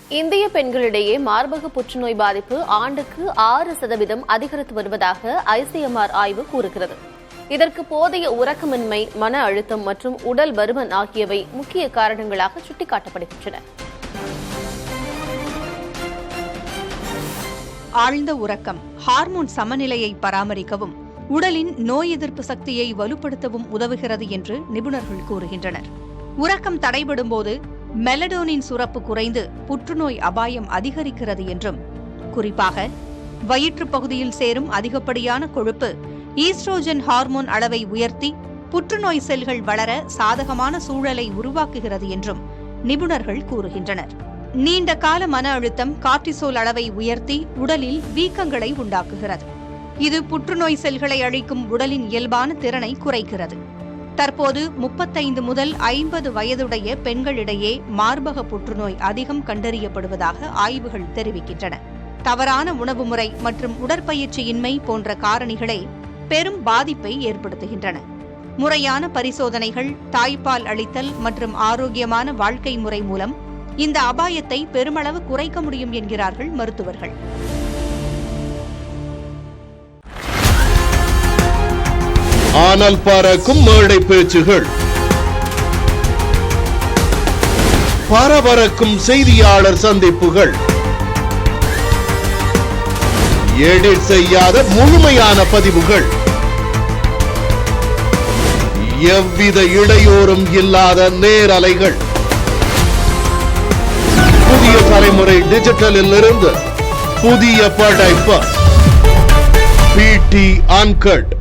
இந்திய பெண்களிடையே மார்பக புற்றுநோய் பாதிப்பு ஆண்டுக்கு 6% அதிகரித்து வருவதாக ICMR ஆய்வு கூறுகிறது. இதற்கு போதிய உறக்கமின்மை, மன அழுத்தம் மற்றும் உடல் பருமன் ஆகியவை முக்கிய காரணங்களாக சுட்டிக்காட்டப்படுகின்றன. ஆழ்ந்த உறக்கம் ஹார்மோன் சமநிலையை பராமரிக்கவும் உடலின் நோய் எதிர்ப்பு சக்தியை வலுப்படுத்தவும் உதவுகிறது என்று நிபுணர்கள் கூறுகின்றனர். உறக்கம் தடைபடும்போது மெலடோனின் சுரப்பு குறைந்து புற்றுநோய் அபாயம் அதிகரிக்கிறது என்றும், குறிப்பாக வயிற்றுப் பகுதியில் சேரும் அதிகப்படியான கொழுப்பு ஈஸ்ட்ரோஜன் ஹார்மோன் அளவை உயர்த்தி புற்றுநோய் செல்கள் வளர சாதகமான சூழலை உருவாக்குகிறது என்றும் நிபுணர்கள் கூறுகின்றனர். நீண்ட கால மன அழுத்தம் கார்டிசோல் அளவை உயர்த்தி உடலில் வீக்கங்களை உண்டாக்குகிறது. இது புற்றுநோய் செல்களை அழிக்கும் உடலின் இயல்பான திறனை குறைக்கிறது. தற்போது 35 முதல் 50 வயதுடைய பெண்களிடையே மார்பக புற்றுநோய் அதிகம் கண்டறியப்படுவதாக ஆய்வுகள் தெரிவிக்கின்றன. தவறான உணவு முறை மற்றும் உடற்பயிற்சியின்மை போன்ற காரணிகளே பெரும் பாதிப்பை ஏற்படுத்துகின்றன. முறையான பரிசோதனைகள், தாய்ப்பால் அளித்தல் மற்றும் ஆரோக்கியமான வாழ்க்கை முறை மூலம் இந்த அபாயத்தை பெருமளவு குறைக்க முடியும் என்கிறார்கள் மருத்துவர்கள். ஆனால் பறக்கும் மேடை பேச்சுகள், பரபரக்கும் செய்தியாளர் சந்திப்புகள், எடிட் செய்யாத முழுமையான பதிவுகள், எவ்வித இடையூறும் இல்லாத நேரலைகள், புதிய தலைமுறை டிஜிட்டலில் இருந்து புதிய படைப்பு PT Uncut.